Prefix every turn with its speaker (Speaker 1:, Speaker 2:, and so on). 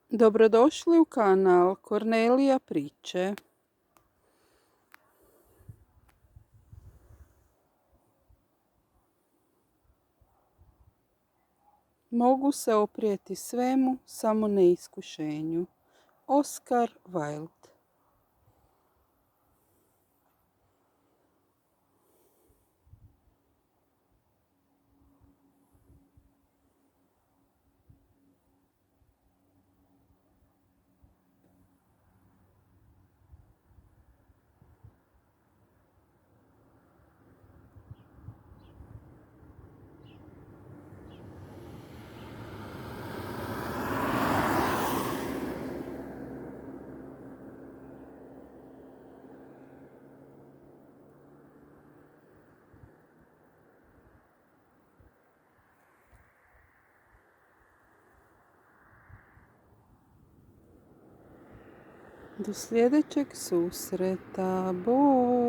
Speaker 1: Dobrodošli u kanal Kornelija priče. Mogu se oprijeti svemu, samo ne iskušenju. Oscar Wilde. Do sljedećeg susreta. Bog.